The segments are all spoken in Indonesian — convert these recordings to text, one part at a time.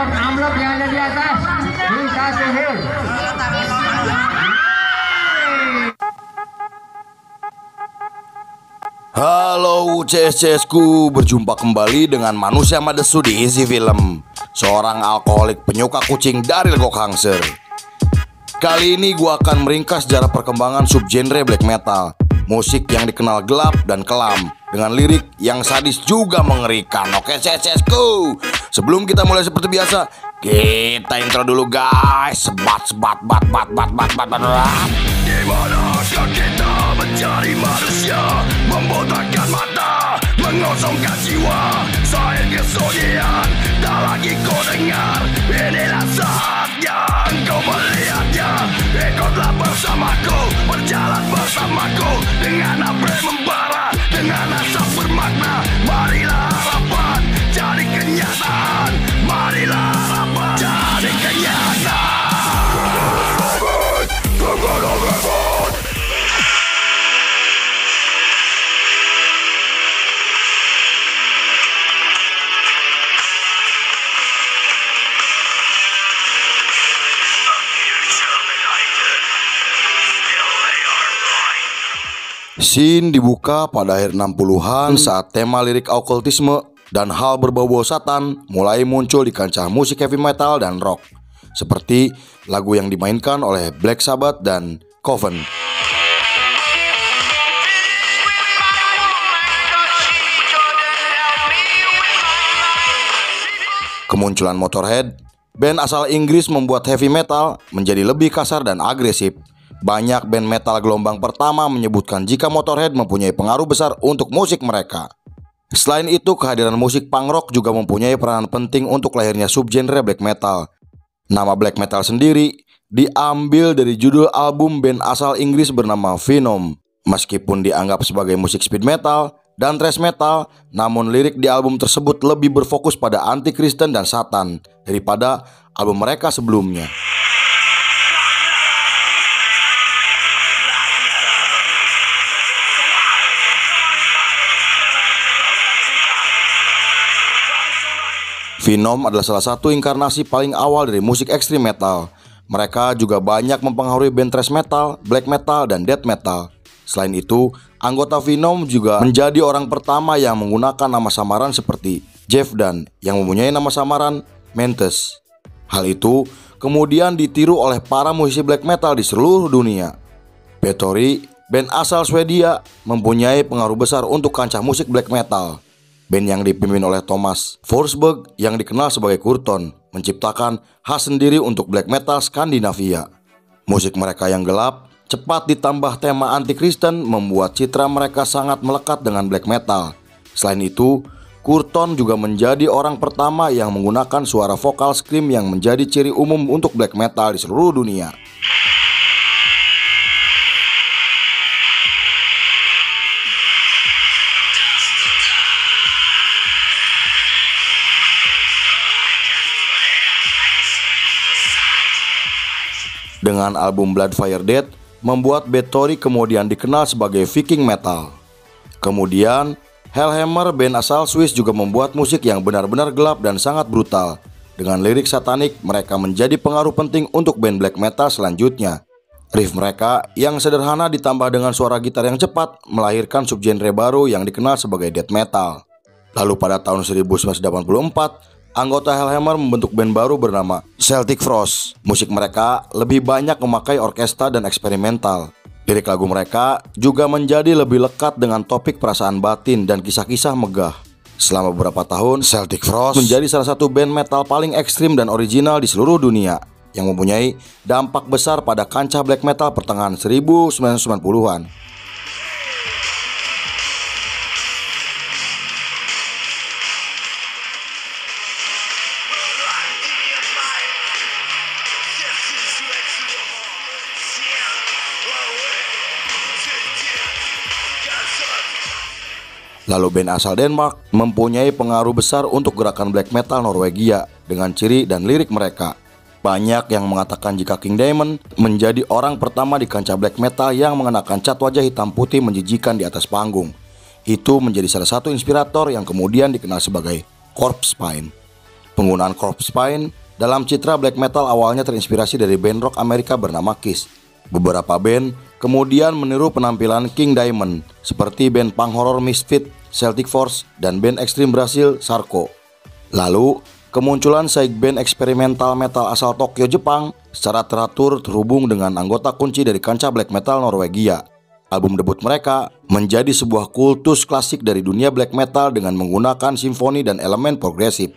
amplop yang ada di atas dikasih hil. Halo CS-CS-ku, berjumpa kembali dengan manusia madesu di Easy Film, seorang alkoholik penyuka kucing dari Legok Hangser. Kali ini gua akan meringkas sejarah perkembangan subgenre black metal, musik yang dikenal gelap dan kelam, dengan lirik yang sadis juga mengerikan. Oke CS-CS-ku, sebelum kita mulai seperti biasa, kita intro dulu guys. Sebat. Dimanakah kita mencari manusia, membotakkan mata, mengosongkan jiwa, saya kesunyian, tak lagi kau dengar. Inilah saatnya engkau melihatnya. Ikutlah bersamaku, berjalan bersamaku, dengan apa membara, dengan asap bermakna. Marilah harapan jadi kenyataan, marilah harapan jadi kenyataan. Scene dibuka pada akhir 60-an saat tema lirik okultisme dan hal berbau-bau setan mulai muncul di kancah musik heavy metal dan rock, seperti lagu yang dimainkan oleh Black Sabbath dan Coven. Kemunculan Motorhead, band asal Inggris, membuat heavy metal menjadi lebih kasar dan agresif. Banyak band metal gelombang pertama menyebutkan jika Motorhead mempunyai pengaruh besar untuk musik mereka. Selain itu, kehadiran musik punk rock juga mempunyai peranan penting untuk lahirnya subgenre black metal. Nama black metal sendiri diambil dari judul album band asal Inggris bernama Venom. Meskipun dianggap sebagai musik speed metal dan thrash metal, namun lirik di album tersebut lebih berfokus pada anti-Kristen dan Satan daripada album mereka sebelumnya. Venom adalah salah satu inkarnasi paling awal dari musik ekstrim metal. Mereka juga banyak mempengaruhi band thrash metal, black metal, dan death metal. Selain itu, anggota Venom juga menjadi orang pertama yang menggunakan nama samaran seperti Jeff Dunn yang mempunyai nama samaran Mantis. Hal itu kemudian ditiru oleh para musisi black metal di seluruh dunia. Bathory, band asal Swedia, mempunyai pengaruh besar untuk kancah musik black metal. Band yang dipimpin oleh Thomas Forsberg yang dikenal sebagai Kurton menciptakan khas sendiri untuk black metal Skandinavia. Musik mereka yang gelap, cepat ditambah tema anti-Kristen membuat citra mereka sangat melekat dengan black metal. Selain itu, Kurton juga menjadi orang pertama yang menggunakan suara vokal scream yang menjadi ciri umum untuk black metal di seluruh dunia. Dengan album Blood Fire Death, membuat Bathory kemudian dikenal sebagai Viking metal. Kemudian, Hellhammer, band asal Swiss, juga membuat musik yang benar-benar gelap dan sangat brutal. Dengan lirik satanik, mereka menjadi pengaruh penting untuk band black metal selanjutnya. Riff mereka yang sederhana ditambah dengan suara gitar yang cepat melahirkan subgenre baru yang dikenal sebagai death metal. Lalu pada tahun 1984, anggota Hellhammer membentuk band baru bernama Celtic Frost. Musik mereka lebih banyak memakai orkestra dan eksperimental. Lirik lagu mereka juga menjadi lebih lekat dengan topik perasaan batin dan kisah-kisah megah. Selama beberapa tahun, Celtic Frost menjadi salah satu band metal paling ekstrim dan original di seluruh dunia, yang mempunyai dampak besar pada kancah black metal pertengahan 1990-an. Lalu band asal Denmark mempunyai pengaruh besar untuk gerakan black metal Norwegia dengan ciri dan lirik mereka. Banyak yang mengatakan jika King Diamond menjadi orang pertama di kancah black metal yang mengenakan cat wajah hitam putih menjijikan di atas panggung. Itu menjadi salah satu inspirator yang kemudian dikenal sebagai Corpse Paint. Penggunaan corpse paint dalam citra black metal awalnya terinspirasi dari band rock Amerika bernama Kiss. Beberapa band kemudian meniru penampilan King Diamond, seperti band punk horror Misfit, Celtic Force, dan band ekstrim Brasil Sarko. Lalu, kemunculan side band eksperimental metal asal Tokyo, Jepang secara teratur terhubung dengan anggota kunci dari kancah black metal Norwegia. Album debut mereka menjadi sebuah kultus klasik dari dunia black metal dengan menggunakan simfoni dan elemen progresif.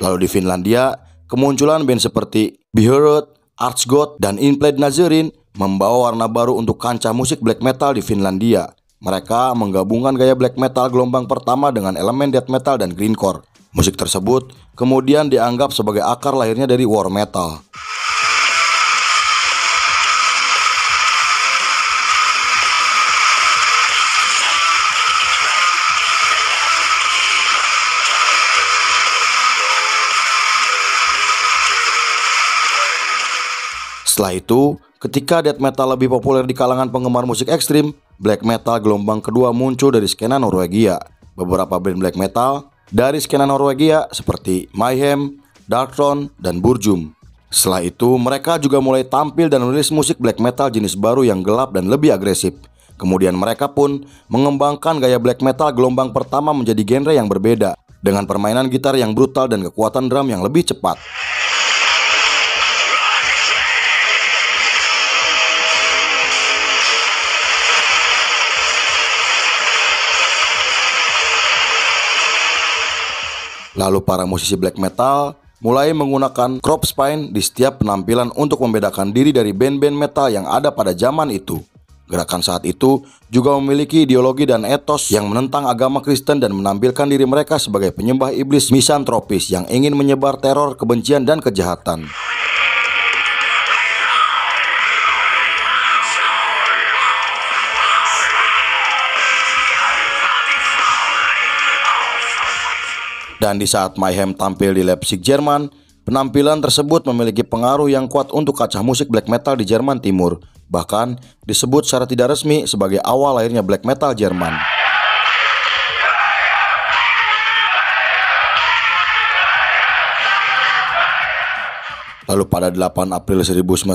Lalu di Finlandia, kemunculan band seperti Beheared, Archgod, dan Inflamed Nazarene membawa warna baru untuk kancah musik black metal di Finlandia. Mereka menggabungkan gaya black metal gelombang pertama dengan elemen death metal dan grindcore. Musik tersebut kemudian dianggap sebagai akar lahirnya dari war metal. Setelah itu, ketika death metal lebih populer di kalangan penggemar musik ekstrim, black metal gelombang kedua muncul dari skena Norwegia. Beberapa band black metal dari skena Norwegia seperti Mayhem, Darkthrone, dan Burzum. Setelah itu, mereka juga mulai tampil dan merilis musik black metal jenis baru yang gelap dan lebih agresif. Kemudian mereka pun mengembangkan gaya black metal gelombang pertama menjadi genre yang berbeda, dengan permainan gitar yang brutal dan kekuatan drum yang lebih cepat. Lalu para musisi black metal mulai menggunakan corpse paint di setiap penampilan untuk membedakan diri dari band-band metal yang ada pada zaman itu. Gerakan saat itu juga memiliki ideologi dan etos yang menentang agama Kristen dan menampilkan diri mereka sebagai penyembah iblis misantropis yang ingin menyebar teror, kebencian, dan kejahatan. Dan di saat Mayhem tampil di Leipzig, Jerman, penampilan tersebut memiliki pengaruh yang kuat untuk kancah musik black metal di Jerman Timur. Bahkan disebut secara tidak resmi sebagai awal lahirnya black metal Jerman. Lalu pada 8 April 1991,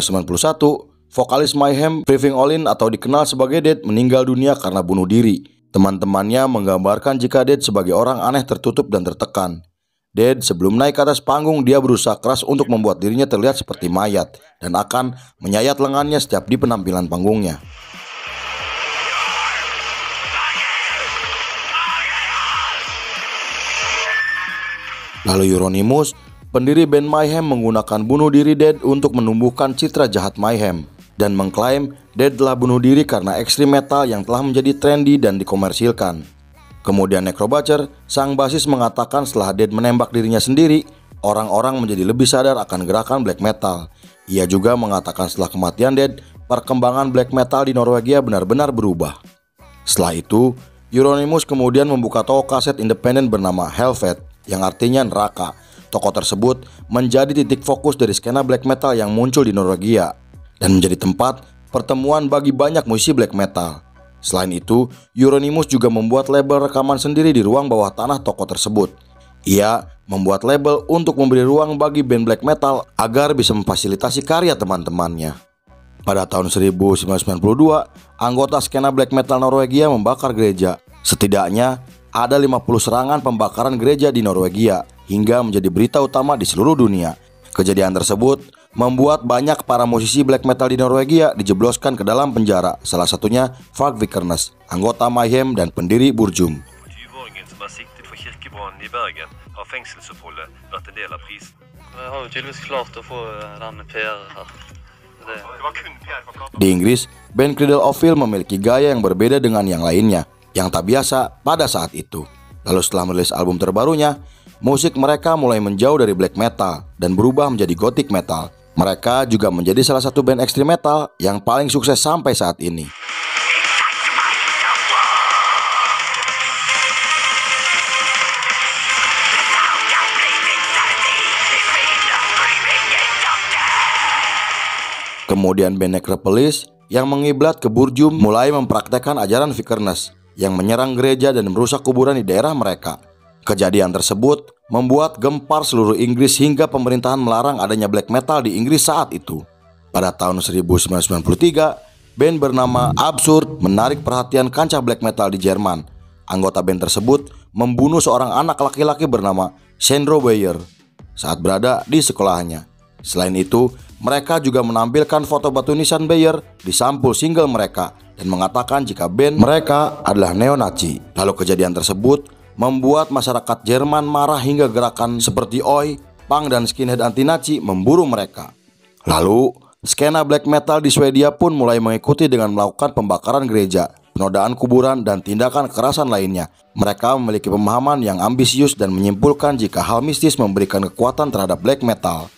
vokalis Mayhem, Priving Olin atau dikenal sebagai Dead, meninggal dunia karena bunuh diri. Teman-temannya menggambarkan jika Dead sebagai orang aneh, tertutup, dan tertekan. Dead sebelum naik ke atas panggung, dia berusaha keras untuk membuat dirinya terlihat seperti mayat dan akan menyayat lengannya setiap di penampilan panggungnya. Lalu Euronymous, pendiri band Mayhem, menggunakan bunuh diri Dead untuk menumbuhkan citra jahat Mayhem dan mengklaim Dead telah bunuh diri karena ekstrim metal yang telah menjadi trendy dan dikomersilkan. Kemudian Necrobatcher, sang basis, mengatakan setelah Dead menembak dirinya sendiri, orang-orang menjadi lebih sadar akan gerakan black metal. Ia juga mengatakan setelah kematian Dead, perkembangan black metal di Norwegia benar-benar berubah. Setelah itu, Euronymous kemudian membuka toko kaset independen bernama Helvet, yang artinya neraka. Toko tersebut menjadi titik fokus dari skena black metal yang muncul di Norwegia dan menjadi tempat pertemuan bagi banyak musisi black metal. Selain itu, Euronymous juga membuat label rekaman sendiri di ruang bawah tanah toko tersebut. Ia membuat label untuk memberi ruang bagi band black metal agar bisa memfasilitasi karya teman-temannya. Pada tahun 1992, anggota skena black metal Norwegia membakar gereja. Setidaknya ada 50 serangan pembakaran gereja di Norwegia hingga menjadi berita utama di seluruh dunia. Kejadian tersebut membuat banyak para musisi black metal di Norwegia dijebloskan ke dalam penjara, salah satunya Falk Vikernes, anggota Mayhem dan pendiri Burzum. 20-åringen som er siktet for kirkebrannen i Bergen har fengselsoppholdet vært en del av prisen. Jeg har jo tydeligvis klart å få denne PR her. Det var kun PR for plata. Di Inggris, band Cradle of Filth memiliki gaya yang berbeda dengan yang lainnya, yang tak biasa pada saat itu. Lalu setelah merilis album terbarunya, musik mereka mulai menjauh dari black metal dan berubah menjadi gothic metal. Mereka juga menjadi salah satu band ekstrim metal yang paling sukses sampai saat ini. Kemudian band Necropolis yang mengiblat ke Burjum mulai mempraktekkan ajaran Vikernes yang menyerang gereja dan merusak kuburan di daerah mereka. Kejadian tersebut membuat gempar seluruh Inggris hingga pemerintahan melarang adanya black metal di Inggris saat itu. Pada tahun 1993, band bernama Absurd menarik perhatian kancah black metal di Jerman. Anggota band tersebut membunuh seorang anak laki-laki bernama Sandro Bayer saat berada di sekolahnya. Selain itu, mereka juga menampilkan foto batu nisan Bayer di sampul single mereka dan mengatakan jika band mereka adalah neo-Nazi. Lalu kejadian tersebut membuat masyarakat Jerman marah hingga gerakan seperti Oi, punk dan skinhead anti-Nazi memburu mereka. Lalu, skena black metal di Swedia pun mulai mengikuti dengan melakukan pembakaran gereja, penodaan kuburan, dan tindakan kekerasan lainnya. Mereka memiliki pemahaman yang ambisius dan menyimpulkan jika hal mistis memberikan kekuatan terhadap black metal.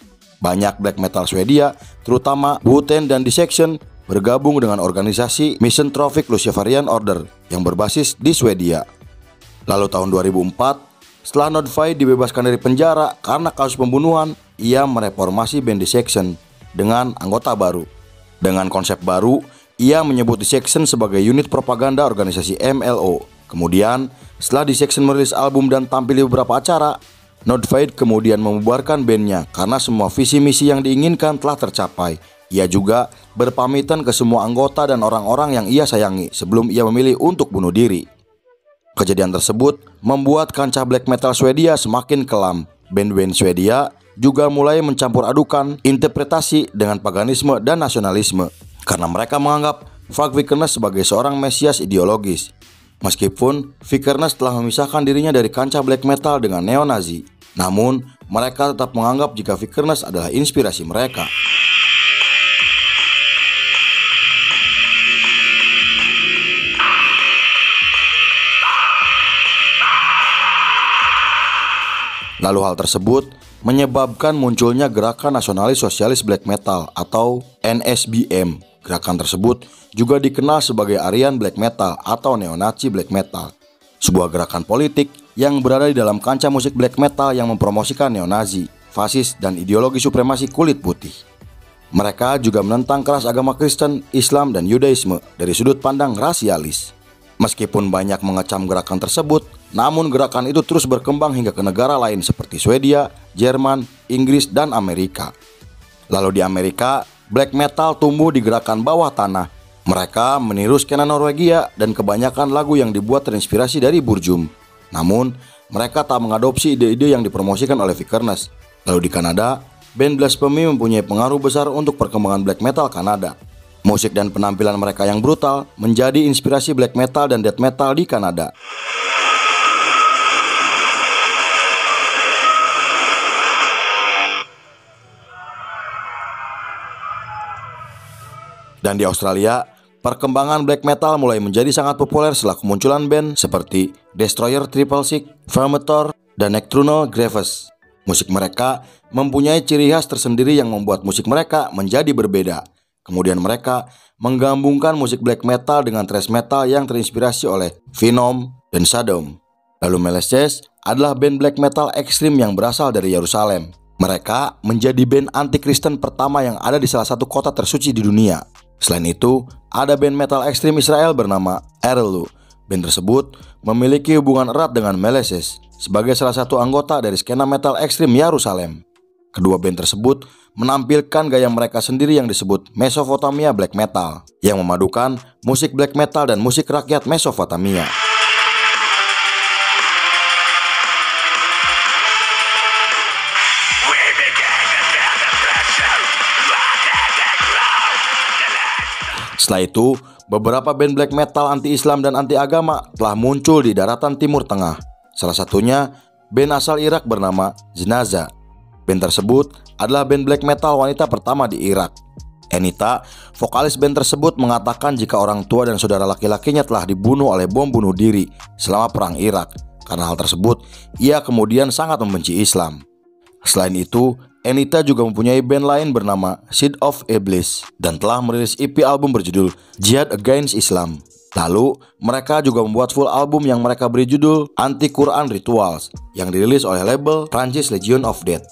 Banyak black metal Swedia, terutama Wu-Tang dan Dissection, bergabung dengan organisasi Misanthropic Luciferian Order yang berbasis di Swedia. Lalu tahun 2004, setelah Nordtvei dibebaskan dari penjara karena kasus pembunuhan, ia mereformasi band Dissection dengan anggota baru. Dengan konsep baru, ia menyebut Dissection sebagai unit propaganda organisasi MLO. Kemudian, setelah Dissection merilis album dan tampil di beberapa acara, Nordtvei kemudian membubarkan bandnya karena semua visi misi yang diinginkan telah tercapai. Ia juga berpamitan ke semua anggota dan orang-orang yang ia sayangi sebelum ia memilih untuk bunuh diri. Kejadian tersebut membuat kancah black metal Swedia semakin kelam. Band-band Swedia juga mulai mencampur adukan interpretasi dengan paganisme dan nasionalisme karena mereka menganggap Frank Vikernes sebagai seorang mesias ideologis. Meskipun Vikernes telah memisahkan dirinya dari kancah black metal dengan neo-Nazi, namun mereka tetap menganggap jika Vikernes adalah inspirasi mereka. Lalu hal tersebut menyebabkan munculnya gerakan nasionalis sosialis black metal atau NSBM. Gerakan tersebut juga dikenal sebagai Aryan Black Metal atau Neo-Nazi Black Metal, sebuah gerakan politik yang berada di dalam kancah musik black metal yang mempromosikan neo-Nazi, fasis, dan ideologi supremasi kulit putih. Mereka juga menentang keras agama Kristen, Islam, dan Yudaisme dari sudut pandang rasialis. Meskipun banyak mengecam gerakan tersebut, namun gerakan itu terus berkembang hingga ke negara lain seperti Swedia, Jerman, Inggris, dan Amerika. Lalu di Amerika, black metal tumbuh di gerakan bawah tanah. Mereka meniru skena Norwegia dan kebanyakan lagu yang dibuat terinspirasi dari Burjum. Namun, mereka tak mengadopsi ide-ide yang dipromosikan oleh Vikernes. Lalu di Kanada, band Blasphemy mempunyai pengaruh besar untuk perkembangan black metal Kanada. Musik dan penampilan mereka yang brutal menjadi inspirasi black metal dan death metal di Kanada. Dan di Australia, perkembangan black metal mulai menjadi sangat populer setelah kemunculan band seperti Destroyer Triple Six, Vermetor, dan Nocturnal Graves. Musik mereka mempunyai ciri khas tersendiri yang membuat musik mereka menjadi berbeda. Kemudian mereka menggabungkan musik black metal dengan thrash metal yang terinspirasi oleh Venom dan Sodom. Lalu Molestes adalah band black metal ekstrim yang berasal dari Yerusalem. Mereka menjadi band anti-Kristen pertama yang ada di salah satu kota tersuci di dunia. Selain itu, ada band metal ekstrim Israel bernama Erelu. Band tersebut memiliki hubungan erat dengan Molestes sebagai salah satu anggota dari skena metal ekstrim Yerusalem. Kedua band tersebut menampilkan gaya mereka sendiri yang disebut Mesopotamia Black Metal, yang memadukan musik black metal dan musik rakyat Mesopotamia. Setelah itu, beberapa band black metal anti-Islam dan anti-agama telah muncul di daratan Timur Tengah. Salah satunya band asal Irak bernama Janaza. Band tersebut adalah band black metal wanita pertama di Irak. Anita, vokalis band tersebut, mengatakan jika orang tua dan saudara laki-lakinya telah dibunuh oleh bom bunuh diri selama perang Irak. Karena hal tersebut, ia kemudian sangat membenci Islam. Selain itu, Anita juga mempunyai band lain bernama Seed of Iblis dan telah merilis EP album berjudul Jihad Against Islam. Lalu, mereka juga membuat full album yang mereka beri judul Anti-Quran Rituals yang dirilis oleh label Prancis Legion of Death.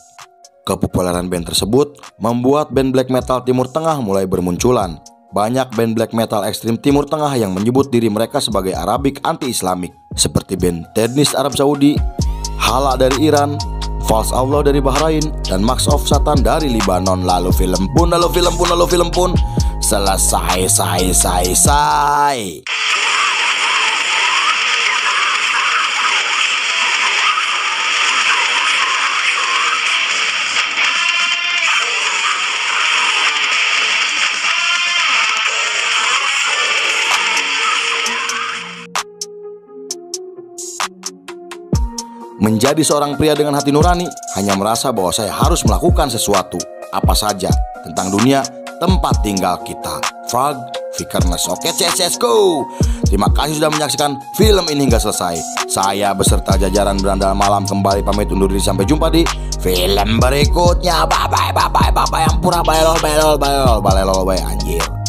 Kepopuleran band tersebut membuat band black metal Timur Tengah mulai bermunculan. Banyak band black metal ekstrim Timur Tengah yang menyebut diri mereka sebagai Arabic anti-Islamik, seperti band Tednis Arab Saudi, Hala dari Iran, False Allah dari Bahrain, dan Max of Satan dari Libanon. Lalu film pun selesai. Menjadi seorang pria dengan hati nurani hanya merasa bahwa saya harus melakukan sesuatu, apa saja, tentang dunia, tempat tinggal kita. Frog, Vikernes. Oke, go! Terima kasih sudah menyaksikan film ini hingga selesai. Saya beserta jajaran Berandal Malam kembali pamit undur diri, sampai jumpa di film berikutnya. Bye bye yang pura balelol anjir.